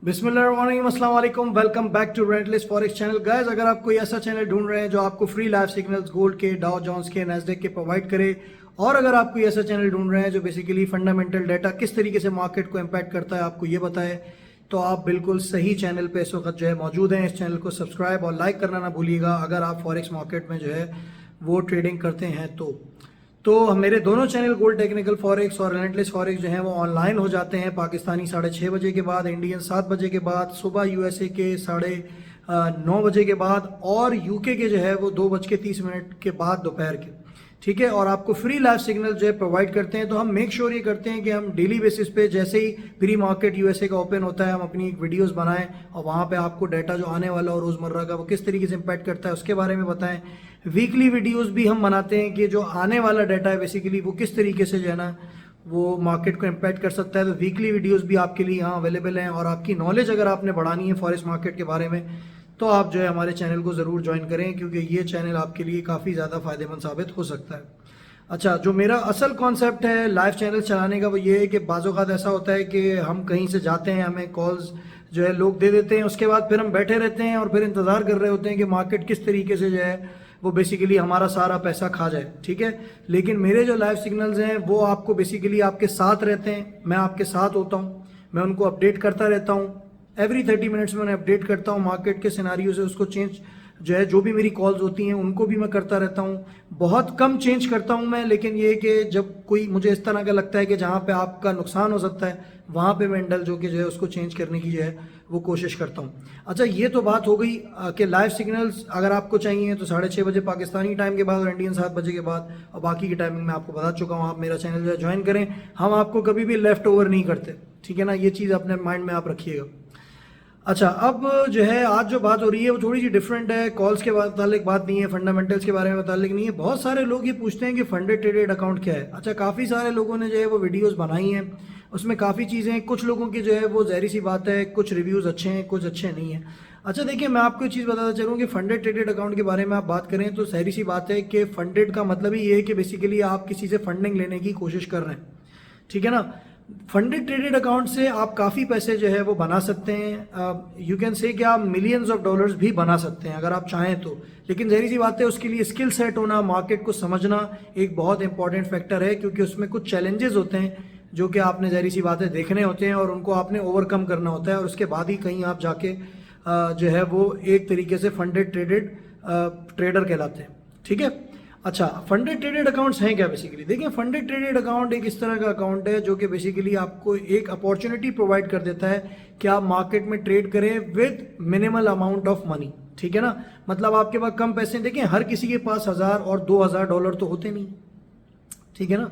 बिस्मिल्लाहिर्रहमानिर्रहीम, अस्सलाम वालेकुम, welcome back to rentless forex channel. Guys, अगर आप कोई ऐसा चैनल ढूंढ रहे हैं जो आपको फ्री लाइव सिग्नल्स गोल्ड के, डाउ जोन्स के, नैस्डैक के प्रोवाइड करे, और अगर आप कोई ऐसा चैनल ढूंढ रहे हैं जो बेसिकली फंडामेंटल डाटा किस तरीके से मार्केट को इम्पैक्ट करता है आपको ये बताए, तो आप बिल्कुल सही चैनल पे इस वक्त जो है मौजूद हैं। इस चैनल को सब्सक्राइब और लाइक करना ना भूलिएगा अगर आप फॉरेक्स मार्केट में जो है वो ट्रेडिंग करते हैं तो मेरे दोनों चैनल गोल्ड टेक्निकल फॉरेक्स और रेलेंटलेस फॉरेक्स जो हैं वो ऑनलाइन हो जाते हैं पाकिस्तानी 6:30 बजे के बाद, इंडियन 7 बजे के बाद, सुबह यूएसए के 9:30 बजे के बाद, और यूके के जो है वो 2:30 के बाद दोपहर के। ठीक है, और आपको फ्री लाइव सिग्नल जो है प्रोवाइड करते हैं। तो हम मेक श्योर ये करते हैं कि हम डेली बेसिस पे जैसे ही प्री मार्केट यूएसए का ओपन होता है हम अपनी एक वीडियोस बनाएं और वहाँ पे आपको डाटा जो आने वाला और रोज़मर्रा का वो किस तरीके से इम्पैक्ट करता है उसके बारे में बताएं। वीकली वीडियोस भी हम बनाते हैं कि जो आने वाला डाटा है बेसिकली वो किस तरीके से जो है ना वो मार्केट को इम्पैक्ट कर सकता है। तो वीकली वीडियोस भी आपके लिए यहाँ अवेलेबल हैं, और आपकी नॉलेज अगर आपने बढ़ानी है फॉरेक्स मार्केट के बारे में तो आप जो है हमारे चैनल को ज़रूर ज्वाइन करें, क्योंकि ये चैनल आपके लिए काफ़ी ज़्यादा फ़ायदेमंद साबित हो सकता है। अच्छा, जो मेरा असल कॉन्सेप्ट है लाइव चैनल चलाने का वो ये है कि बाज़ औक़ात ऐसा होता है कि हम कहीं से जाते हैं, हमें कॉल्स जो है लोग दे देते हैं, उसके बाद फिर हम बैठे रहते हैं और फिर इंतज़ार कर रहे होते हैं कि मार्केट किस तरीके से जो है वो बेसिकली हमारा सारा पैसा खा जाए। ठीक है, लेकिन मेरे जो लाइव सिग्नल्स हैं वो आपको बेसिकली आपके साथ रहते हैं, मैं आपके साथ होता हूँ, मैं उनको अपडेट करता रहता हूँ। एवरी 30 मिनट्स में उन्हें अपडेट करता हूँ मार्केट के सिनारियो से, उसको चेंज जो है जो भी मेरी कॉल्स होती हैं उनको भी मैं करता रहता हूँ। बहुत कम चेंज करता हूँ मैं, लेकिन ये कि जब कोई मुझे इस तरह का लगता है कि जहाँ पे आपका नुकसान हो सकता है वहाँ पे मैं इंडल्ज होकर जो है उसको चेंज करने की जो है वो कोशिश करता हूँ। अच्छा, ये तो बात हो गई कि लाइव सिग्नल्स अगर आपको चाहिए तो 6:30 बजे पाकिस्तानी टाइम के बाद और इंडियन 7 बजे के बाद, और बाकी की टाइमिंग मैं आपको बता चुका हूँ। आप मेरा चैनल जो है ज्वाइन करें, हम आपको कभी भी लेफ्ट ओवर नहीं करते। ठीक है ना, ये चीज़ अपने माइंड में आप रखिएगा। अच्छा, अब जो है आज जो बात हो रही है वो थोड़ी सी डिफरेंट है, कॉल्स के मुतालिक बात नहीं है, फंडामेंटल्स के बारे में मुतालिक नहीं है। बहुत सारे लोग ये पूछते हैं कि फंडेड ट्रेडेड अकाउंट क्या है। अच्छा, काफ़ी सारे लोगों ने जो है वो वीडियोस बनाई हैं, उसमें काफ़ी चीज़ें, कुछ लोगों की जो है वो ज़ाहिर सी बात है कुछ रिव्यूज़ अच्छे हैं कुछ अच्छे नहीं हैं। अच्छा देखिए, मैं आपको एक चीज़ बताता चलूँ कि फंडेड ट्रेडेड अकाउंट के बारे में आप बात करें तो ज़ाहिर सी बात है कि फंडेड का मतलब ही ये है कि बेसिकली आप किसी से फंडिंग लेने की कोशिश कर रहे हैं। ठीक है ना, फंडेड ट्रेडेड अकाउंट से आप काफ़ी पैसे जो है वो बना सकते हैं। यू कैन से कि आप मिलियंस ऑफ डॉलर्स भी बना सकते हैं अगर आप चाहें तो, लेकिन ज़ाहिर सी बात है उसके लिए स्किल सेट होना, मार्केट को समझना एक बहुत इंपॉर्टेंट फैक्टर है, क्योंकि उसमें कुछ चैलेंजेस होते हैं जो कि आपने ज़ाहिर सी बात है देखने होते हैं और उनको आपने ओवरकम करना होता है, और उसके बाद ही कहीं आप जाके जो है वो एक तरीके से फंडेड ट्रेडेड ट्रेडर कहलाते हैं। ठीक है, अच्छा, फंडेड ट्रेडेड अकाउंट्स हैं क्या बेसिकली? देखिए, फंडेड ट्रेडेड अकाउंट एक इस तरह का अकाउंट है जो कि बेसिकली आपको एक अपॉर्चुनिटी प्रोवाइड कर देता है कि आप मार्केट में ट्रेड करें with minimal amount of money. ठीक है ना, मतलब आपके पास कम पैसे, देखिए हर किसी के पास 1000 और 2000 डॉलर तो होते नहीं। ठीक है ना,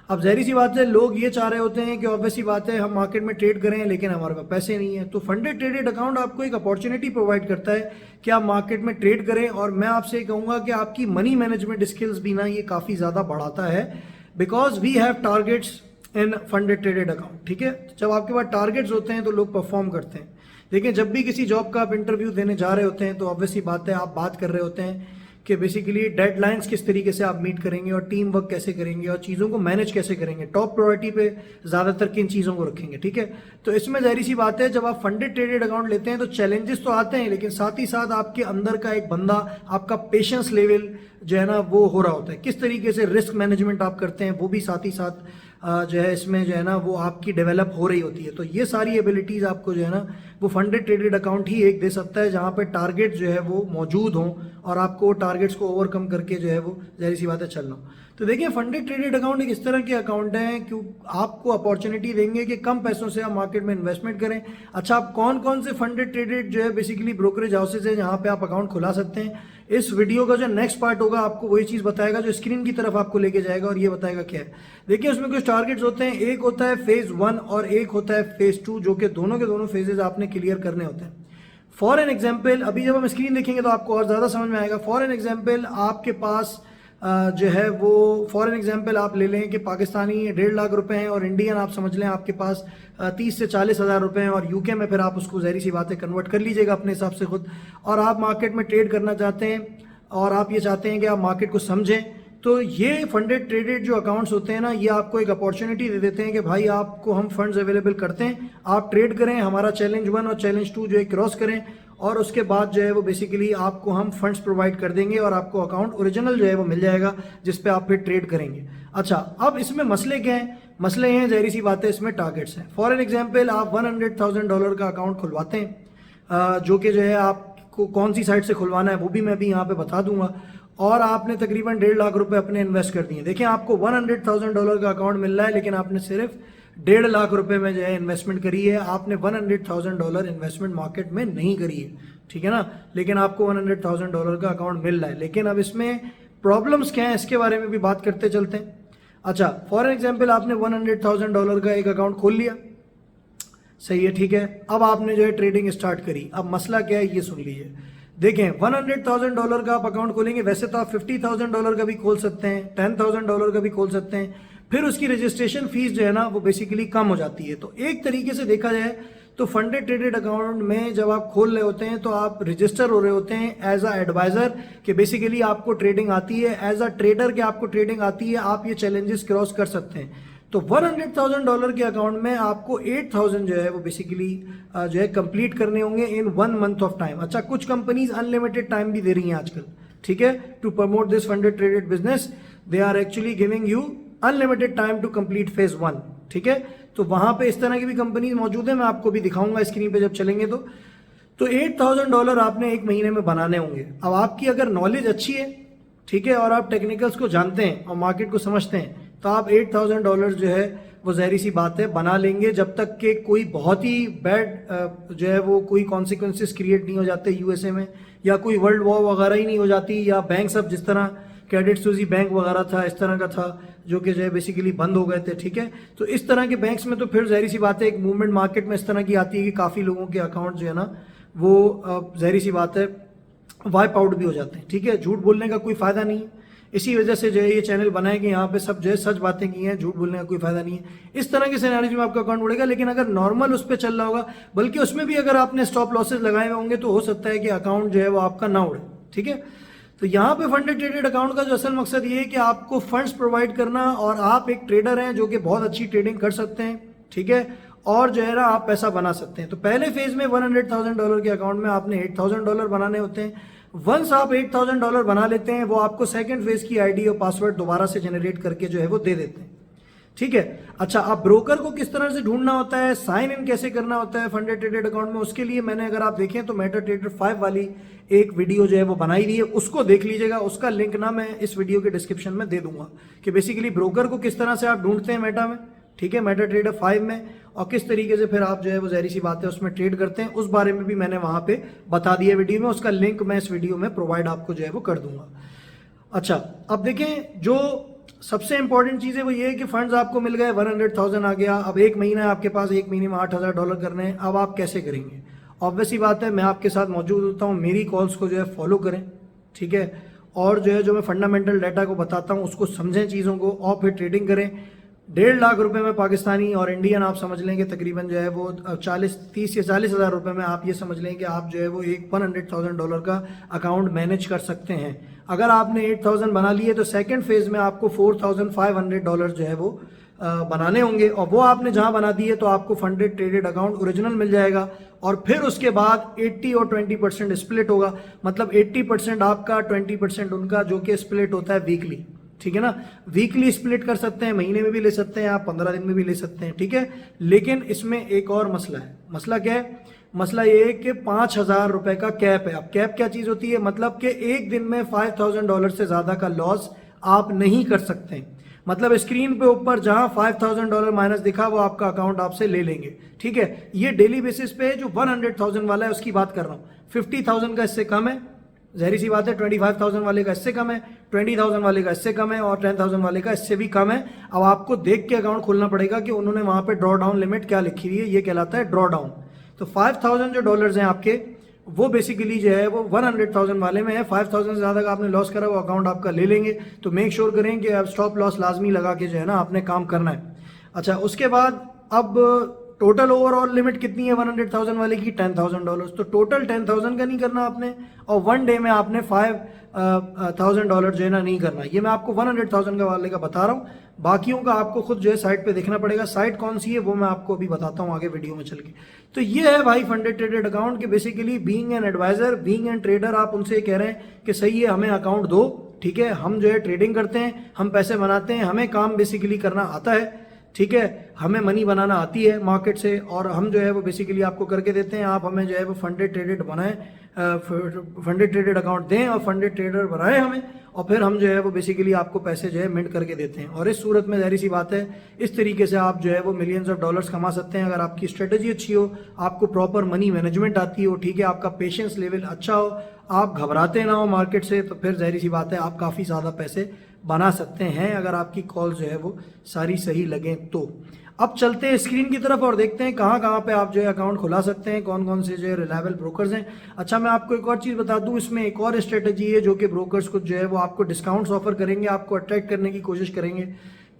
अब ज़ाहिर सी बात है लोग ये चाह रहे होते हैं कि ऑब्वियस सी बात है हम मार्केट में ट्रेड करें लेकिन हमारे पास पैसे नहीं है। तो फंडेड ट्रेडेड अकाउंट आपको एक अपॉर्चुनिटी प्रोवाइड करता है कि आप मार्केट में ट्रेड करें, और मैं आपसे कहूँगा कि आपकी मनी मैनेजमेंट स्किल्स भी ना ये काफ़ी ज़्यादा बढ़ाता है, because we have targets in funded traded account. ठीक है, जब आपके पास टारगेट्स होते हैं तो लोग परफॉर्म करते हैं। देखिए, जब भी किसी जॉब का आप इंटरव्यू देने जा रहे होते हैं तो ऑब्वियस सी बात है आप बात कर रहे होते हैं कि बेसिकली डेडलाइंस किस तरीके से आप मीट करेंगे और टीम वर्क कैसे करेंगे और चीज़ों को मैनेज कैसे करेंगे, टॉप प्रायोरिटी पे ज़्यादातर किन चीज़ों को रखेंगे। ठीक है, तो इसमें ज़ाहिर सी बात है जब आप फंडेड ट्रेडेड अकाउंट लेते हैं तो चैलेंजेस तो आते हैं, लेकिन साथ ही साथ आपके अंदर का एक बंदा, आपका पेशेंस लेवल जो है ना वो हो रहा होता है, किस तरीके से रिस्क मैनेजमेंट आप करते हैं वो भी साथ ही साथ जो है इसमें जो है ना वो आपकी डेवलप हो रही होती है। तो ये सारी एबिलिटीज़ आपको जो है ना वो फंडेड ट्रेडेड अकाउंट ही एक दे सकता है, जहाँ पे टारगेट जो है वो मौजूद हों और आपको टारगेट्स को ओवरकम करके जो है वो ज़ाहिर सी बात है चलना हो। तो देखिए, फंडेड ट्रेडेड अकाउंट एक इस तरह के अकाउंट हैं कि आपको अपॉर्चुनिटी देंगे कि कम पैसों से आप मार्केट में इन्वेस्टमेंट करें। अच्छा, आप कौन कौन से फंडेड ट्रेडेड जो है बेसिकली ब्रोकरेज हाउसेज है जहाँ पे आप अकाउंट खुला सकते हैं, इस वीडियो का जो नेक्स्ट पार्ट होगा आपको वही चीज़ बताएगा, जो स्क्रीन की तरफ आपको लेके जाएगा और ये बताएगा क्या है। देखिए, उसमें कुछ टारगेट्स होते हैं, एक होता है फेज 1 और एक होता है फेज 2, जो कि दोनों के दोनों फेजेज आपने क्लियर करने होते हैं। फॉर एन एग्जाम्पल, अभी जब हम स्क्रीन देखेंगे तो आपको और ज़्यादा समझ में आएगा। फॉर एन एग्जाम्पल आपके पास जो है वो फॉर एन एग्जाम्पल आप ले लें कि पाकिस्तानी 1.5 लाख रुपए हैं और इंडियन आप समझ लें आपके पास 30 से 40 हज़ार रुपए हैं, और यूके में फिर आप उसको ज़ाहिर सी बातें कन्वर्ट कर लीजिएगा अपने हिसाब से खुद, और आप मार्केट में ट्रेड करना चाहते हैं और आप ये चाहते हैं कि आप मार्केट को समझें, तो ये फंडेड ट्रेडेड जो अकाउंट्स होते हैं ना, ये आपको एक अपॉर्चुनिटी दे देते हैं कि भाई आपको हम फंड्स अवेलेबल करते हैं, आप ट्रेड करें, हमारा चैलेंज 1 और चैलेंज 2 जो है क्रॉस करें, और उसके बाद जो है वो बेसिकली आपको हम फंड्स प्रोवाइड कर देंगे और आपको अकाउंट ओरिजिनल जो है वो मिल जाएगा जिस पे आप फिर ट्रेड करेंगे। अच्छा, अब इसमें मसले क्या हैं? मसले हैं, जाहिर सी बात है, इसमें टारगेट्स हैं। फॉर एन एग्जाम्पल, आप $100,000 का अकाउंट खुलवाते हैं, जो कि जो है आपको कौन सी साइट से खुलवाना है वो भी मैं अभी यहाँ पे बता दूंगा, और आपने तकरीबन 1.5 लाख रुपए अपने इन्वेस्ट कर दिए। देखिए, आपको $100,000 का अकाउंट मिल रहा है, लेकिन आपने सिर्फ 1.5 लाख रुपए में जो है इन्वेस्टमेंट करी है। आपने $100,000 इन्वेस्टमेंट मार्केट में नहीं करी है, ठीक है ना, लेकिन आपको $100,000 का अकाउंट मिल रहा है। लेकिन अब इसमें प्रॉब्लम्स क्या है, इसके बारे में भी बात करते चलते हैं। अच्छा, फॉर एग्जाम्पल, आपने $100,000 का एक अकाउंट खोल लिया, सही है, ठीक है। अब आपने जो है ट्रेडिंग स्टार्ट करी। अब मसला क्या है, ये सुन लीजिए। देखें, $100,000 का आप अकाउंट खोलेंगे, वैसे तो आप $50,000 का भी खोल सकते हैं, $10,000 का भी खोल सकते हैं, फिर उसकी रजिस्ट्रेशन फीस जो है ना वो बेसिकली कम हो जाती है। तो एक तरीके से देखा जाए तो फंडेड ट्रेडेड अकाउंट में जब आप खोल रहे होते हैं तो आप रजिस्टर हो रहे होते हैं एज अ एडवाइजर, कि बेसिकली आपको ट्रेडिंग आती है, एज अ ट्रेडर के आपको ट्रेडिंग आती है, आप ये चैलेंजेस क्रॉस कर सकते हैं। तो $100,000 के अकाउंट में आपको 8,000 जो है वो बेसिकली जो है कंप्लीट करने होंगे इन 1 मंथ ऑफ टाइम। अच्छा, कुछ कंपनीज अनलिमिटेड टाइम भी दे रही हैं आजकल, ठीक है, to promote this funded traded business, they are actually giving you unlimited time to complete phase 1, ठीक है। तो वहां पे इस तरह की भी कंपनीज मौजूद है, मैं आपको भी दिखाऊंगा स्क्रीन पे जब चलेंगे। तो $8,000 आपने एक महीने में बनाने होंगे। अब आपकी अगर नॉलेज अच्छी है, ठीक है, और आप टेक्निकल्स को जानते हैं और मार्केट को समझते हैं, तो आप $8,000 जो है वो ज़ाहिर सी बात है बना लेंगे, जब तक कि कोई बहुत ही बैड जो है वो कोई कॉन्सिक्वेंसेस क्रिएट नहीं हो जाते यूएसए में, या कोई वर्ल्ड वॉर वगैरह ही नहीं हो जाती, या बैंक सब जिस तरह क्रेडिट स्विस बैंक वगैरह था इस तरह का था जो कि जो है बेसिकली बंद हो गए थे, ठीक है। तो इस तरह के बैंक्स में तो फिर ज़ाहिर सी बात है एक मूवमेंट मार्केट में इस तरह की आती है कि काफ़ी लोगों के अकाउंट जो है ना वो ज़ाहिर सी बात है वाइप आउट भी हो जाते हैं, ठीक है। झूठ बोलने का कोई फ़ायदा नहीं है, इसी वजह से जो है ये चैनल बनाए कि यहाँ पे सब जो है सच बातें की हैं, झूठ बोलने का कोई फायदा नहीं है। इस तरह के सिनेरियो में आपका अकाउंट उड़ेगा, लेकिन अगर नॉर्मल उस पर चल रहा होगा, बल्कि उसमें भी अगर आपने स्टॉप लॉसेस लगाए हुए होंगे, तो हो सकता है कि अकाउंट जो है वो आपका ना उड़े, ठीक है। तो यहाँ पे फंडेड ट्रेडेड अकाउंट का जो असल मकसद ये है कि आपको फंड्स प्रोवाइड करना, और आप एक ट्रेडर हैं जो कि बहुत अच्छी ट्रेडिंग कर सकते हैं, ठीक है, और जो है ना आप पैसा बना सकते हैं। तो पहले फेज में $100,000 के अकाउंट में आपने $8,000 बनाने होते हैं। वंस आप $8,000 बना लेते हैं, वो आपको सेकंड फेज की आईडी और पासवर्ड दोबारा से जनरेट करके जो है वो दे देते हैं, ठीक है। अच्छा, अब ब्रोकर को किस तरह से ढूंढना होता है, साइन इन कैसे करना होता है फंडेड ट्रेडेड अकाउंट में, उसके लिए मैंने, अगर आप देखें तो मेटाट्रेडर 5 वाली एक वीडियो जो है वो बनाई हुई है, उसको देख लीजिएगा। उसका लिंक ना मैं इस वीडियो के डिस्क्रिप्शन में दे दूंगा कि बेसिकली ब्रोकर को किस तरह से आप ढूंढते हैं मेटा में, ठीक है, मेटाट्रेडर 5 में, और किस तरीके से फिर आप जो है वो ज़ाहिर सी बात है उसमें ट्रेड करते हैं, उस बारे में भी मैंने वहां पे बता दिया वीडियो में। उसका लिंक मैं इस वीडियो में प्रोवाइड आपको जो है वो कर दूंगा। अच्छा, अब देखें, जो सबसे इंपॉर्टेंट चीज़ है वो ये है कि फंड्स आपको मिल गए, 100,000 आ गया। अब एक महीना है आपके पास, एक महीने में $8,000 करने हैं। अब आप कैसे करेंगे? ऑब्वियसली बात है, मैं आपके साथ मौजूद होता हूँ, मेरी कॉल्स को जो है फॉलो करें, ठीक है, और जो है जो मैं फंडामेंटल डाटा को बताता हूँ उसको समझें चीज़ों को, और फिर ट्रेडिंग करें। 1.5 लाख रुपए में पाकिस्तानी और इंडियन आप समझ लेंगे तकरीबन जो है वो 30 या 40 हज़ार रुपये में आप ये समझ लें कि आप जो है वो एक $100,000 का अकाउंट मैनेज कर सकते हैं। अगर आपने 8,000 बना लिए तो सेकंड फेज में आपको $4,500 जो है वो बनाने होंगे, और वो आपने जहां बना दिए तो आपको फंडेड ट्रेडेड अकाउंट ओरिजिनल मिल जाएगा। और फिर उसके बाद 80 और 20% स्प्लिट होगा, मतलब 80% आपका, 20% उनका, जो कि स्प्लिट होता है वीकली, ठीक है ना। वीकली स्प्लिट कर सकते हैं, महीने में भी ले सकते हैं आप, 15 दिन में भी ले सकते हैं, ठीक है। लेकिन इसमें एक और मसला है। मसला क्या है? मसला ये है कि $5,000 रुपए का कैप है। अब कैप क्या चीज होती है? मतलब कि एक दिन में $5,000 से ज्यादा का लॉस आप नहीं कर सकते। मतलब स्क्रीन पे ऊपर जहां $5,000 माइनस दिखा वो आपका अकाउंट आपसे ले लेंगे, ठीक है। ये डेली बेसिस पे जो 100,000 वाला है उसकी बात कर रहा हूँ। 50,000 का इससे कम है, ज़ाहिर सी बात है। 25,000 वाले का इससे कम है, 20,000 वाले का इससे कम है, और 10,000 वाले का इससे भी कम है। अब आपको देख के अकाउंट खोलना पड़ेगा कि उन्होंने वहां पे ड्रॉ डाउन लिमिट क्या लिखी हुई है, ये कहलाता है ड्रॉ डाउन। तो 5,000 जो डॉलर्स हैं आपके, वो बेसिकली जो है वो 100,000 वाले में है। 5,000 से ज़्यादा का आपने लॉस करा वो अकाउंट आपका ले लेंगे। तो मेक श्योर करें कि अब स्टॉप लॉस लाजमी लगा के जो है ना आपने काम करना है। अच्छा, उसके बाद अब टोटल ओवरऑल लिमिट कितनी है 100,000 वाले की? $10,000। तो टोटल 10,000 का नहीं करना आपने, और 1 डे में आपने $1000 जो है ना नहीं करना। ये मैं आपको 100,000 का वाले का बता रहा हूँ, बाकियों का आपको खुद जो है साइट पे देखना पड़ेगा। साइट कौन सी है वो मैं आपको अभी बताता हूँ आगे वीडियो में चल के। तो ये है भाई फंडेड ट्रेडेड अकाउंट के basically being an advisor, being an trader, आप उनसे कह रहे हैं कि सही है हमें अकाउंट दो, ठीक है, हम जो है ट्रेडिंग करते हैं, हम पैसे बनाते हैं, हमें काम बेसिकली करना आता है, ठीक है, हमें मनी बनाना आती है मार्केट से, और हम जो है वो बेसिकली आपको करके देते हैं। आप हमें जो है वो फंडेड ट्रेडेड बनाएं, फंडेड ट्रेडेड अकाउंट दें और फंडेड ट्रेडर बनाएं हमें, और फिर हम जो है वो बेसिकली आपको पैसे जो है मिंट करके देते हैं। और इस सूरत में ज़ाहिर सी बात है इस तरीके से आप जो है वो मिलियंस ऑफ डॉलर्स कमा सकते हैं अगर आपकी स्ट्रेटजी अच्छी हो, आपको प्रॉपर मनी मैनेजमेंट आती हो, ठीक है, आपका पेशेंस लेवल अच्छा हो, आप घबराते ना हो मार्केट से, तो फिर ज़ाहिर सी बात है आप काफ़ी ज़्यादा पैसे बना सकते हैं अगर आपकी कॉल जो है वो सारी सही लगें तो। अब चलते हैं स्क्रीन की तरफ और देखते हैं कहाँ कहाँ पे आप जो है अकाउंट खुला सकते हैं, कौन कौन से जो है रिलायबल ब्रोकर्स हैं। अच्छा, मैं आपको एक और चीज़ बता दूं, इसमें एक और स्ट्रेटजी है जो कि ब्रोकर्स को जो है वो आपको डिस्काउंट्स ऑफर करेंगे, आपको अट्रैक्ट करने की कोशिश करेंगे।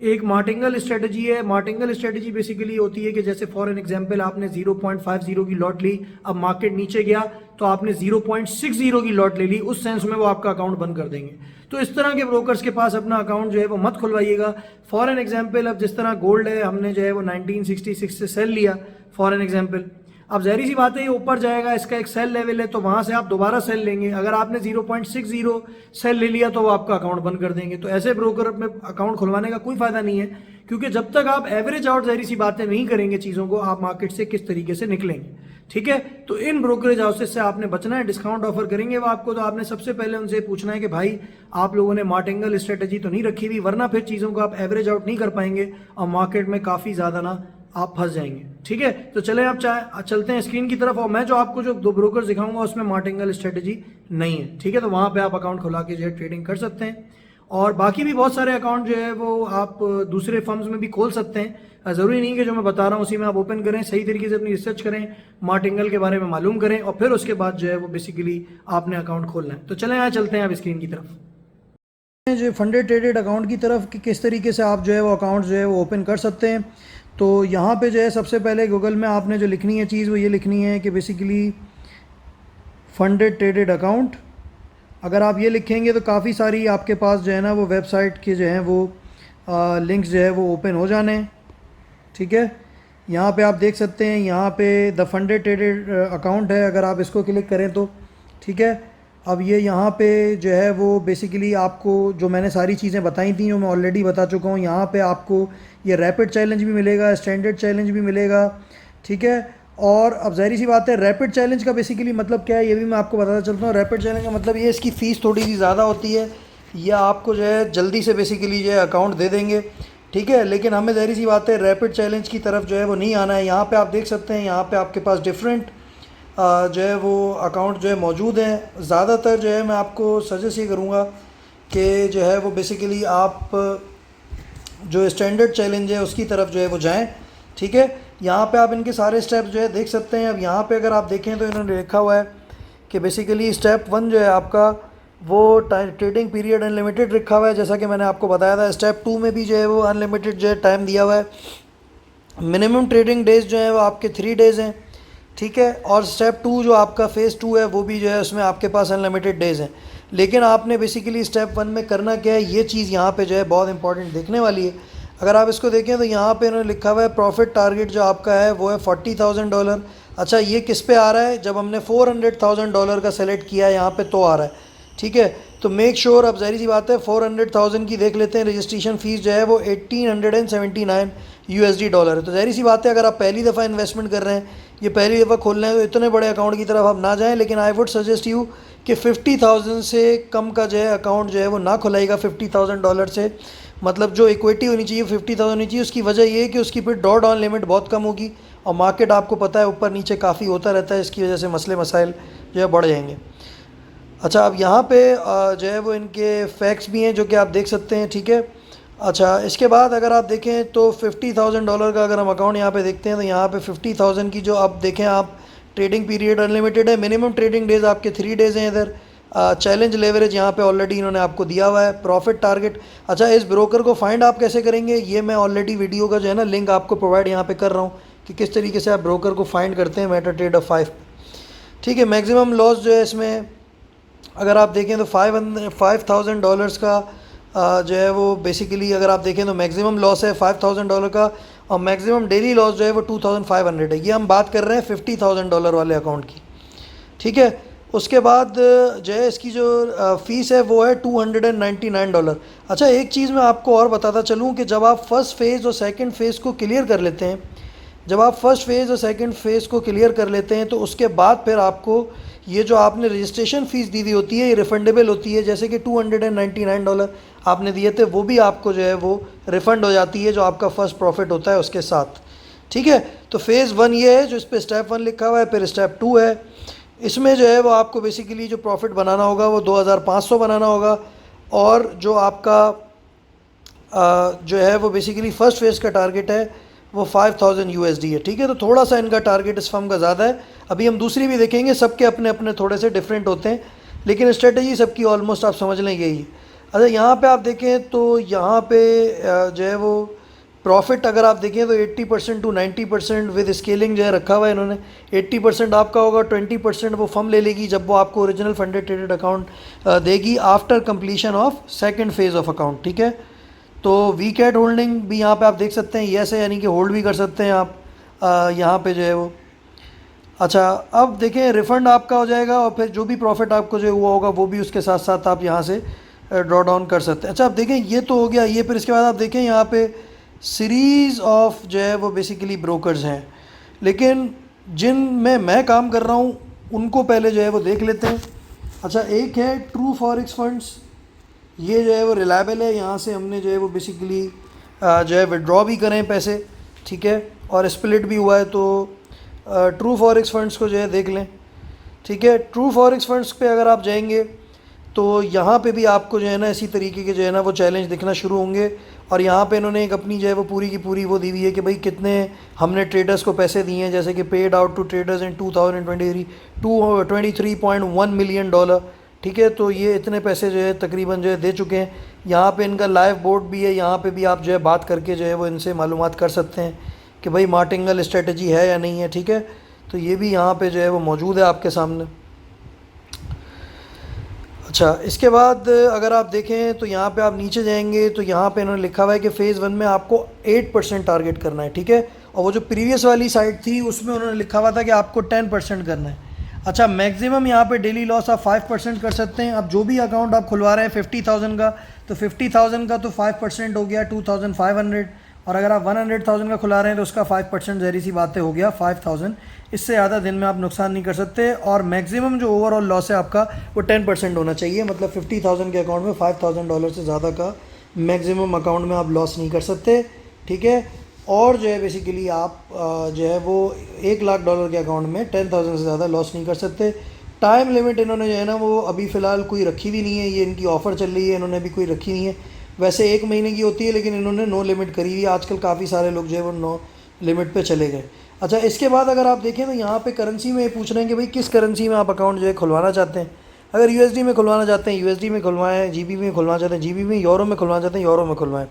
एक मार्टिंगल स्ट्रेटजी है। मार्टिंगल स्ट्रेटजी बेसिकली होती है कि जैसे फॉर एन एग्जांपल आपने 0.50 की लॉट ली, अब मार्केट नीचे गया तो आपने 0.60 की लॉट ले ली, उस सेंस में वो आपका अकाउंट बंद कर देंगे। तो इस तरह के ब्रोकर्स के पास अपना अकाउंट जो है वो मत खुलवाइएगा। फॉर एन एग्जांपल अब जिस तरह गोल्ड है, हमने जो है वो 1966 से सेल लिया फॉर एन एग्जांपल, अब जहरी सी बात है ये ऊपर जाएगा, इसका एक सेल लेवल है, तो वहां से आप दोबारा सेल लेंगे। अगर आपने 0.60 सेल ले लिया तो वो आपका अकाउंट बंद कर देंगे। तो ऐसे ब्रोकर में अकाउंट खुलवाने का कोई फायदा नहीं है, क्योंकि जब तक आप एवरेज आउट जहरी सी बातें नहीं करेंगे चीज़ों को, आप मार्केट से किस तरीके से निकलेंगे, ठीक है। तो इन ब्रोकरेज हाउसेस से आपने बचना है, डिस्काउंट ऑफर करेंगे वो आपको, तो आपने सबसे पहले उनसे पूछना है कि भाई आप लोगों ने मार्टिंगल स्ट्रेटजी तो नहीं रखी हुई, वरना फिर चीज़ों को आप एवरेज आउट नहीं कर पाएंगे और मार्केट में काफ़ी ज़्यादा ना आप फंस जाएंगे, ठीक है। तो चले आप चलते हैं स्क्रीन की तरफ, और मैं जो आपको जो 2 ब्रोकर दिखाऊंगा उसमें मार्टिंगल स्ट्रेटजी नहीं है, ठीक है। तो वहां पे आप अकाउंट खुला के जो है ट्रेडिंग कर सकते हैं, और बाकी भी बहुत सारे अकाउंट जो है वो आप दूसरे फर्म्स में भी खोल सकते हैं। ज़रूरी नहीं कि जो मैं बता रहा हूँ उसी में आप ओपन करें, सही तरीके से अपनी रिसर्च करें, मार्टिंगल के बारे में मालूम करें, और फिर उसके बाद जो है वो बेसिकली आपने अकाउंट खोलना है। तो चलें यहाँ चलते हैं आप स्क्रीन की तरफ, जो फंडेड ट्रेडेड अकाउंट की तरफ कि किस तरीके से आप जो है वो अकाउंट जो है वो ओपन कर सकते हैं। तो यहाँ पे जो है सबसे पहले गूगल में आपने जो लिखनी है चीज़ वो ये लिखनी है कि बेसिकली फंडेड ट्रेडेड अकाउंट। अगर आप ये लिखेंगे तो काफ़ी सारी आपके पास जो है ना वो वेबसाइट के जो हैं वो लिंक्स जो है वो ओपन हो जाने हैं, ठीक है। यहाँ पे आप देख सकते हैं, यहाँ पे द फंडेड ट्रेडेड अकाउंट है, अगर आप इसको क्लिक करें तो, ठीक है। अब ये यहाँ पे जो है वो बेसिकली आपको जो मैंने सारी चीज़ें बताई थी वो मैं ऑलरेडी बता चुका हूँ। यहाँ पे आपको ये रैपिड चैलेंज भी मिलेगा, स्टैंडर्ड चैलेंज भी मिलेगा, ठीक है। और अब ज़ाहिर सी बात है रैपिड चैलेंज का बेसिकली मतलब क्या है ये भी मैं आपको बताना चलता हूँ। रैपिड चैलेंज का मतलब ये इसकी फ़ीस थोड़ी सी ज़्यादा होती है, या आपको जो है जल्दी से बेसिकली जो है अकाउंट दे देंगे, ठीक है। लेकिन हमें ज़ाहिर सी बात है रैपिड चैलेंज की तरफ जो है वो नहीं आना है। यहाँ पे आप देख सकते हैं, यहाँ पे आपके पास डिफरेंट जो है वो अकाउंट जो है मौजूद हैं। ज़्यादातर जो है मैं आपको सजेस्ट ये करूँगा कि जो है वो बेसिकली आप जो स्टैंडर्ड चैलेंज है उसकी तरफ जो है वो जाएं, ठीक है। यहाँ पे आप इनके सारे स्टेप्स जो है देख सकते हैं। अब यहाँ पे अगर आप देखें तो इन्होंने लिखा हुआ है कि बेसिकली स्टेप 1 जो है आपका वो ट्रेडिंग पीरियड अनलिमिटेड रखा हुआ है, जैसा कि मैंने आपको बताया था। स्टेप 2 में भी जो है वो अनलिमिटेड जो है टाइम दिया हुआ है। मिनिमम ट्रेडिंग डेज जो है वो आपके 3 डेज़ हैं, ठीक है। और स्टेप 2 जो आपका फ़ेज़ 2 है वो भी जो है उसमें आपके पास अनलिमिटेड डेज़ हैं। लेकिन आपने बेसिकली स्टेप 1 में करना क्या है, ये चीज़ यहाँ पे जो है बहुत इंपॉर्टेंट देखने वाली है। अगर आप इसको देखें तो यहाँ पे इन्होंने लिखा हुआ है प्रॉफिट टारगेट जो आपका है वो है $40,000। अच्छा, ये किस पे आ रहा है, जब हमने $400,000 का सेलेक्ट किया है यहाँ पे तो आ रहा है, ठीक है। तो मेक श्योर, अब ज़ाहिर सी बात है 400,000 की देख लेते हैं। रजिस्ट्रेशन फ़ीस जो है वो $1,879 है। तो ज़ाहिर सी बात है अगर आप पहली दफ़ा इन्वेस्टमेंट कर रहे हैं, ये पहली दफ़ा खोल रहे हैं, तो इतने बड़े अकाउंट की तरफ आप ना जाएं। लेकिन आई वुड सजेस्ट यू कि 50,000 से कम का जो है अकाउंट जो है वो ना खुलाएगा। $50,000 से मतलब जो इक्विटी होनी चाहिए 50,000 होनी चाहिए। उसकी वजह ये है कि उसकी फिर ड्रॉ डाउन लिमिट बहुत कम होगी, और मार्केट आपको पता है ऊपर नीचे काफ़ी होता रहता है, इसकी वजह से मसले मसाइल जो है बढ़ जाएंगे। अच्छा, अब यहाँ पे जो है वो इनके फैक्ट्स भी हैं जो कि आप देख सकते हैं, ठीक है। अच्छा, इसके बाद अगर आप देखें तो $50,000 का अगर हम अकाउंट यहाँ पे देखते हैं तो यहाँ पे 50,000 की जो आप देखें आप ट्रेडिंग पीरियड अनलिमिटेड है। मिनिमम ट्रेडिंग डेज आपके 3 डेज़ हैं इधर। चैलेंज लेवरेज यहाँ पे ऑलरेडी इन्होंने आपको दिया हुआ है। प्रॉफिट टारगेट, अच्छा इस ब्रोकर को फाइंड आप कैसे करेंगे, ये मैं ऑलरेडी वीडियो का जो है ना लिंक आपको प्रोवाइड यहाँ पे कर रहा हूँ कि किस तरीके से आप ब्रोकर को फाइंड करते हैं मेटा ट्रेडर 5, ठीक है। मैक्सिमम लॉस जो है इसमें अगर आप देखें तो $5,000 का जो है वो बेसिकली अगर आप देखें तो मैक्सिमम लॉस है $5,000 का, और मैक्सिमम डेली लॉस जो है वो 2,500 है। ये हम बात कर रहे हैं $50,000 वाले अकाउंट की, ठीक है। उसके बाद जो है इसकी जो फ़ीस है वो है $299। अच्छा, एक चीज़ मैं आपको और बताता चलूँ कि जब आप फर्स्ट फेज़ और सेकंड फेज़ को क्लियर कर लेते हैं, जब आप फर्स्ट फेज़ और सेकंड फेज़ को क्लियर कर लेते हैं तो उसके बाद फिर आपको ये जो आपने रजिस्ट्रेशन फ़ीस दी हुई होती है ये रिफ़ंडेबल होती है। जैसे कि $299 आपने दिए थे, वो भी आपको जो है वो रिफ़ंड हो जाती है, जो आपका फ़र्स्ट प्रॉफिट होता है उसके साथ, ठीक है। तो फ़ेज़ 1 ये है जो इस पर स्टेप 1 लिखा हुआ है। फिर स्टेप 2 है, इसमें जो है वो आपको बेसिकली जो प्रॉफिट बनाना होगा वो 2,500 बनाना होगा, और जो आपका जो है वो बेसिकली फ़र्स्ट फेज़ का टारगेट है वो 5,000 USD है, ठीक है। तो थोड़ा सा इनका टारगेट इस फर्म का ज़्यादा है। अभी हम दूसरी भी देखेंगे, सबके अपने अपने थोड़े से डिफरेंट होते हैं, लेकिन स्ट्रेटजी सबकी ऑलमोस्ट आप समझ लें यही है। अच्छा, यहाँ पे आप देखें तो यहाँ पे जो है वो प्रॉफिट अगर आप देखें तो 80% टू 90% विद स्केलिंग जो है रखा हुआ है इन्होंने। 80% आपका होगा, 20% वो फर्म ले लेगी जब वो आपको ओरिजिनल फंडेड ट्रेडेड अकाउंट देगी after completion of second phase of account, ठीक है। तो वी कैट होल्डिंग भी यहाँ पे आप देख सकते हैं, येस है, यानी कि होल्ड भी कर सकते हैं आप यहाँ पे जो है वो। अच्छा, अब देखें रिफ़ंड आपका हो जाएगा, और फिर जो भी प्रॉफिट आपको जो हुआ होगा वो भी उसके साथ साथ आप यहाँ से ड्रॉ डाउन कर सकते हैं। अच्छा, आप देखें ये तो हो गया ये, फिर इसके बाद आप देखें यहाँ पे सीरीज़ ऑफ जो है वो बेसिकली ब्रोकर्स हैं, लेकिन जिन में मैं काम कर रहा हूँ उनको पहले जो है वो देख लेते हैं। अच्छा, एक है ट्रू फॉरेक्स फंड्स, ये जो है वो रिलायबल है, यहाँ से हमने जो है वो बेसिकली जो है विड्रॉ भी करें पैसे, ठीक है, और स्प्लिट भी हुआ है। तो ट्रू फॉरेक्स फंड्स को जो है देख लें, ठीक है। ट्रू फॉरेक्स फंड्स पे अगर आप जाएंगे तो यहाँ पे भी आपको जो है ना इसी तरीके के जो है ना वो चैलेंज दिखना शुरू होंगे, और यहाँ पे इन्होंने एक अपनी जो है वो पूरी की पूरी वो दी हुई है कि भाई कितने हमने ट्रेडर्स को पैसे दिए हैं, जैसे कि paid out to traders in 2023 $23.1 million, ठीक है। तो ये इतने पैसे जो है तकरीबन जो है दे चुके हैं। यहाँ पे इनका लाइव बोर्ड भी है, यहाँ पे भी आप जो है बात करके जो है वो इनसे मालूमात कर सकते हैं कि भाई मार्टिंगल स्ट्रेटजी है या नहीं है, ठीक है। तो ये भी यहाँ पे जो है वो मौजूद है आपके सामने। अच्छा, इसके बाद अगर आप देखें तो यहाँ पे आप नीचे जाएंगे तो यहाँ पे इन्होंने लिखा हुआ है कि फ़ेज़ 1 में आपको 8% टारगेट करना है, ठीक है। और वो जो प्रीवियस वाली साइट थी उसमें उन्होंने लिखा हुआ था कि आपको 10% करना है। अच्छा, मैक्सिमम यहाँ पे डेली लॉस आप 5% कर सकते हैं। अब जो भी अकाउंट आप खुलवा रहे हैं 50,000 का, तो 50,000 का तो 5% हो गया 2,500, और अगर आप 100,000 का खुला रहे हैं तो उसका 5% ज़हरी सी बातें हो गया 5,000। इससे ज़्यादा दिन में आप नुकसान नहीं कर सकते, और मैक्सिमम जो ओवरऑल लॉस है आपका वो 10% होना चाहिए। मतलब 50,000 के अकाउंट में $5,000 से ज़्यादा का मैक्सिमम अकाउंट में आप लॉस नहीं कर सकते, ठीक है। और जो है बेसिकली आप जो है वो $1,00,000 के अकाउंट में 10,000 से ज़्यादा लॉस नहीं कर सकते। टाइम लिमिट इन्होंने जो है ना वो अभी फ़िलहाल कोई रखी भी नहीं है, ये इनकी ऑफ़र चल रही है, इन्होंने अभी कोई रखी नहीं है। वैसे 1 महीने की होती है, लेकिन इन्होंने नो लिमिट करी हुई है। आजकल काफ़ी सारे लोग जो है वो नो लिमिट पे चले गए। अच्छा, इसके बाद अगर आप देखें तो यहाँ पे करेंसी में पूछ रहे हैं कि भाई किस करेंसी में आप अकाउंट जो है खुलवाना चाहते हैं। अगर USD में खुलवाना चाहते हैं USD में खुलवाएँ, GB में खुलवाना चाहते हैं GB में, यूरो में खुलवाना चाहते हैं यूरो में खुलवाएँ।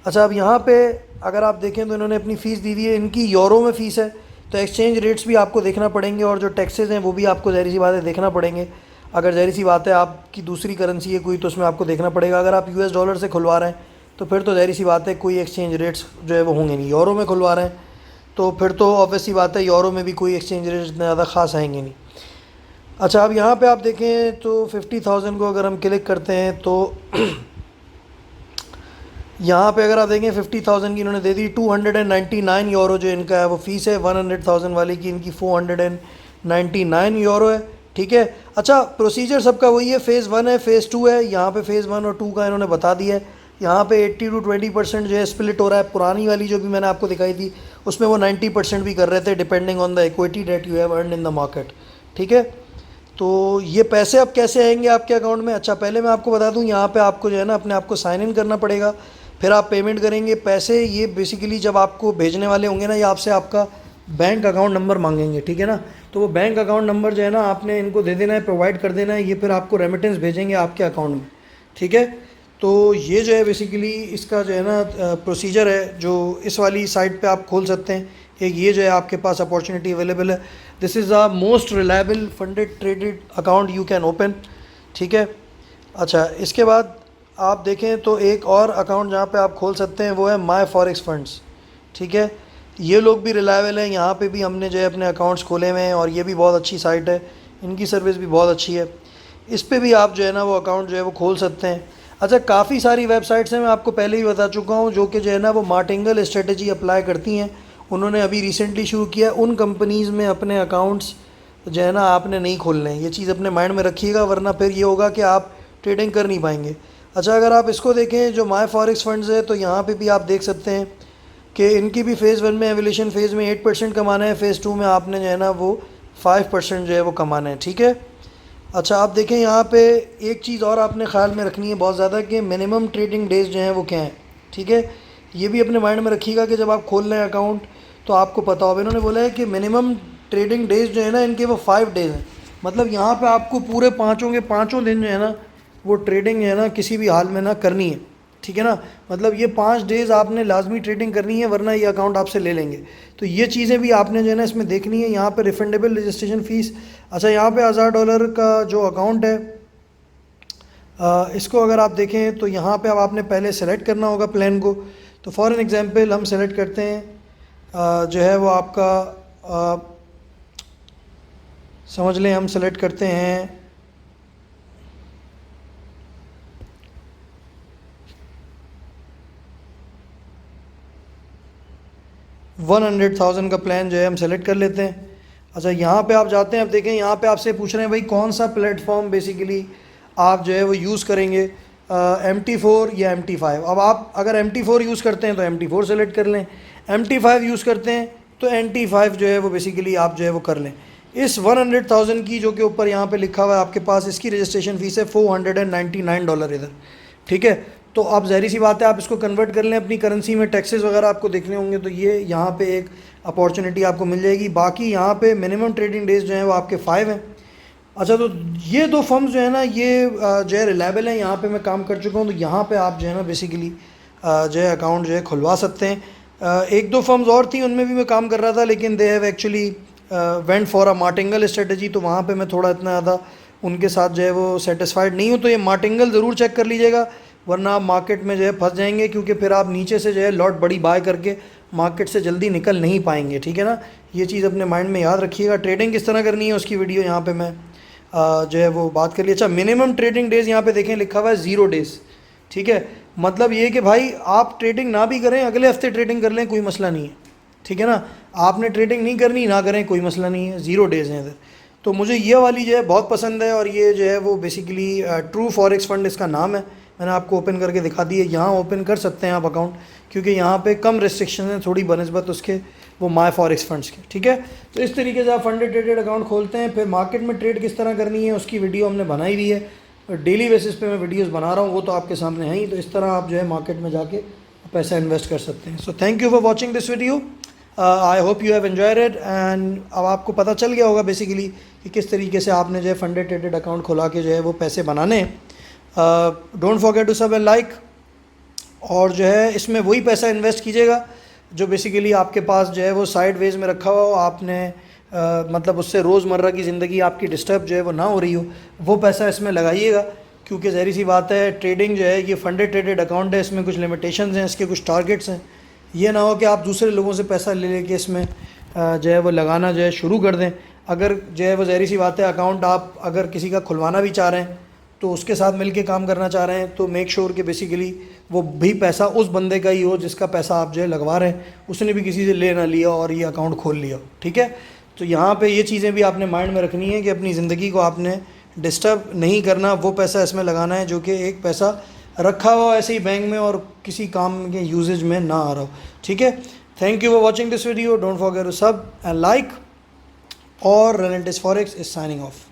अच्छा, अब यहाँ पे अगर आप देखें तो इन्होंने अपनी फ़ीस दी हुई है, इनकी यूरो में फ़ीस है, तो एक्सचेंज रेट्स भी आपको देखना पड़ेंगे, और जो टैक्सेस हैं वो भी आपको ज़ाहिर सी बात है देखना पड़ेंगे। अगर ज़ाहिर सी बात है आपकी दूसरी करेंसी है कोई, तो उसमें आपको देखना पड़ेगा। अगर आप US डॉलर से खुलवा रहे हैं तो फिर तो ज़ाहिर सी बात है कोई एक्सचेंज रेट्स जो है वो होंगे नहीं। यूरो में खुलवा रहे हैं तो फिर तो ऑब्वियस सी बात है यूरो में भी कोई एक्सचेंज रेट इतना ज़्यादा ख़ास आएंगे नहीं। अच्छा, अब यहाँ पे आप देखें तो 50,000 को अगर हम क्लिक करते हैं तो यहाँ पे अगर आप देखें 50,000 की इन्होंने दे दी €299 जो इनका है वो फ़ीस है। 100,000 वाली की इनकी €499 है, ठीक है। अच्छा, प्रोसीजर सबका वही है, फ़ेज़ 1 है, फ़ेज़ 2 है। यहाँ पे फ़ेज़ 1 और 2 का इन्होंने बता दिया है। यहाँ पे 80 to 20% जो है स्प्लिट हो रहा है। पुरानी वाली जो भी मैंने आपको दिखाई थी उसमें वो 90% भी कर रहे थे, depending on the equity debt you have earned in the market, ठीक है। तो ये पैसे अब कैसे आएंगे आपके अकाउंट में? अच्छा, पहले मैं आपको बता दूं, यहाँ पे आपको जो है ना अपने आप को साइन इन करना पड़ेगा, फिर आप पेमेंट करेंगे। पैसे ये बेसिकली जब आपको भेजने वाले होंगे ना, ये आपसे आपका बैंक अकाउंट नंबर मांगेंगे, ठीक है ना। तो वो बैंक अकाउंट नंबर जो है ना आपने इनको दे देना है, प्रोवाइड कर देना है। ये फिर आपको रेमिटेंस भेजेंगे आपके अकाउंट में, ठीक है। तो ये जो है बेसिकली इसका जो है ना प्रोसीजर है, जो इस वाली साइट पे आप खोल सकते हैं। एक ये जो है आपके पास अपॉर्चुनिटी अवेलेबल है। This is a most reliable funded traded account you can open, ठीक है। अच्छा, इसके बाद आप देखें तो एक और अकाउंट जहाँ पे आप खोल सकते हैं वो है माय फॉरेक्स फंड्स। ठीक है, ये लोग भी रिलायबल हैं, यहाँ पे भी हमने जो है अपने अकाउंट्स खोले हुए हैं और ये भी बहुत अच्छी साइट है, इनकी सर्विस भी बहुत अच्छी है। इस पे भी आप जो है ना वो अकाउंट जो है वो खोल सकते हैं। अच्छा, काफ़ी सारी वेबसाइट्स हैं, मैं आपको पहले ही बता चुका हूँ, जो कि जो है ना वो मार्टिंगल स्ट्रेटजी अप्लाई करती हैं। उन्होंने अभी रिसेंटली शुरू किया, उन कंपनीज़ में अपने अकाउंट्स जो है ना आपने नहीं खोलने हैं, ये चीज़ अपने माइंड में रखिएगा, वरना फिर ये होगा कि आप ट्रेडिंग कर नहीं पाएंगे। अच्छा, अगर आप इसको देखें जो माय फॉरेक्स फंड्स है, तो यहाँ पे भी आप देख सकते हैं कि इनकी भी फ़ेज़ 1 में एवोल्यूशन फ़ेज़ में 8% कमाना है, फ़ेज़ 2 में आपने जो है ना वो 5% जो है वो कमाना है। ठीक है। अच्छा, आप देखें यहाँ पे एक चीज़ और आपने ख्याल में रखनी है बहुत ज़्यादा, कि मिनिमम ट्रेडिंग डेज़ जो हैं वो क्या हैं। ठीक है, ये भी अपने माइंड में रखिएगा कि जब आप खोल रहे हैं अकाउंट तो आपको पता होगा। इन्होंने बोला है कि मिनिमम ट्रेडिंग डेज़ जो है ना इनके वो 5 डेज़ हैं। मतलब यहाँ पे आपको पूरे पाँचों के पाँचों दिन जो है ना वो ट्रेडिंग जो है ना किसी भी हाल में ना करनी है। ठीक है ना, मतलब ये 5 डेज़ आपने लाजमी ट्रेडिंग करनी है, वरना ये अकाउंट आपसे ले लेंगे। तो ये चीज़ें भी आपने जो है ना इसमें देखनी है। यहाँ पे रिफंडेबल रजिस्ट्रेशन फ़ीस। अच्छा, यहाँ पे $1000 का जो अकाउंट है, इसको अगर आप देखें तो यहाँ पे अब आपने पहले सेलेक्ट करना होगा प्लान को। तो फॉर एन एग्जांपल हम सेलेक्ट करते हैं जो है वो आपका समझ लें, हम सेलेक्ट करते हैं $100,000 का प्लान जो है हम सेलेक्ट कर लेते हैं। अच्छा, यहाँ पे आप जाते हैं, अब देखें यहाँ पे आपसे पूछ रहे हैं भाई कौन सा प्लेटफॉर्म बेसिकली आप जो है वो यूज़ करेंगे, MT4 या MT5। अब आप अगर MT4 यूज़ करते हैं तो MT4 सेलेक्ट कर लें, MT5 यूज़ करते हैं तो NT5 जो है वो बेसिकली आप जो है वो कर लें। इस 100,000 की जो कि ऊपर यहाँ पे लिखा हुआ है आपके पास, इसकी रजिस्ट्रेशन फ़ीस है $499 इधर। ठीक है, तो अब ज़ाहिर सी बात है आप इसको कन्वर्ट कर लें अपनी करेंसी में, टैक्सेस वगैरह आपको देखने होंगे, तो ये यहाँ पे एक अपॉर्चुनिटी आपको मिल जाएगी। बाकी यहाँ पे मिनिमम ट्रेडिंग डेज जो हैं वो आपके 5 हैं। अच्छा, तो ये दो फर्म्स जो है ना ये जो है रिलायबल हैं, यहाँ पे मैं काम कर चुका हूँ, तो यहाँ पे आप जो है ना बेसिकली जो है अकाउंट जो है खुलवा सकते हैं। एक दो फर्म्स और थी, उनमें भी मैं काम कर रहा था, लेकिन they have actually went for a martingale strategy, तो वहाँ पे मैं थोड़ा इतना ज़्यादा उनके साथ जो है वो सेटिस्फाइड नहीं हूँ। तो ये मार्टिंगल ज़रूर चेक कर लीजिएगा, वरना आप मार्केट में जो है फंस जाएंगे, क्योंकि फिर आप नीचे से जो है लॉट बड़ी बाय करके मार्केट से जल्दी निकल नहीं पाएंगे। ठीक है ना, ये चीज़ अपने माइंड में याद रखिएगा। ट्रेडिंग किस तरह करनी है उसकी वीडियो यहाँ पे मैं जो है वो बात कर ली। अच्छा, मिनिमम ट्रेडिंग डेज़ यहाँ पे देखें लिखा हुआ है 0 डेज़। ठीक है, मतलब ये कि भाई आप ट्रेडिंग ना भी करें, अगले हफ्ते ट्रेडिंग कर लें, कोई मसला नहीं है। ठीक है ना, आपने ट्रेडिंग नहीं करनी ना करें, कोई मसला नहीं है, 0 डेज़ हैं इधर। तो मुझे ये वाली जो है बहुत पसंद है, और ये जो है वो बेसिकली ट्रू फॉरेक्स फंड इसका नाम है। मैंने आपको ओपन करके दिखा दी है, यहाँ ओपन कर सकते हैं आप अकाउंट, क्योंकि यहाँ पे कम रिस्ट्रिक्शन है थोड़ी बनस्बत उसके वो माय फॉरेक्स फंड्स के। ठीक है, तो इस तरीके से आप फंडेड ट्रेडेड अकाउंट खोलते हैं। फिर मार्केट में ट्रेड किस तरह करनी है उसकी वीडियो हमने बनाई हुई है, डेली बेसिस पे मैं वीडियोस बना रहा हूँ, वो तो आपके सामने है ही। तो इस तरह आप जो है मार्केट में जाके पैसा इन्वेस्ट कर सकते हैं। So thank you for watching this video, I hope you have enjoyed it. And अब आपको पता चल गया होगा बेसिकली कि किस तरीके से आपने जो है फंडेड ट्रेडेड अकाउंट खुला के जो है वो पैसे बनाने हैं। Don't forget to sub and like, और जो है इसमें वही पैसा इन्वेस्ट कीजिएगा जो बेसिकली आपके पास जो है वो साइड वेज में रखा हुआ हो, आपने मतलब उससे रोज़मर्रा की ज़िंदगी आपकी डिस्टर्ब जो है वो ना हो रही हो, वो पैसा इसमें लगाइएगा। क्योंकि ज़ाहिर सी बात है ट्रेडिंग जो है ये फंडेड ट्रेडेड अकाउंट है, इसमें कुछ लिमिटेशंस हैं, इसके कुछ टारगेट्स हैं। ये ना हो कि आप दूसरे लोगों से पैसा ले लेके इसमें जो है वो लगाना जो है शुरू कर दें। अगर जो है वो ज़ाहिर सी बात है अकाउंट आप अगर किसी का खुलवाना भी चाह रहे हैं तो उसके साथ मिलके काम करना चाह रहे हैं, तो मेक श्योर कि बेसिकली वो भी पैसा उस बंदे का ही हो जिसका पैसा आप जो है लगवा रहे हैं, उसने भी किसी से ले ना लिया और ये अकाउंट खोल लिया। ठीक है, तो यहाँ पे ये चीज़ें भी आपने माइंड में रखनी है कि अपनी ज़िंदगी को आपने डिस्टर्ब नहीं करना, वो पैसा इसमें लगाना है जो कि एक पैसा रखा हुआ ऐसे ही बैंक में और किसी काम के यूजेज में ना आ रहा हो। ठीक है, thank you for watching this video, don't forget to sub and like, और रेलेंटिस फॉरेक्स इज साइनिंग ऑफ।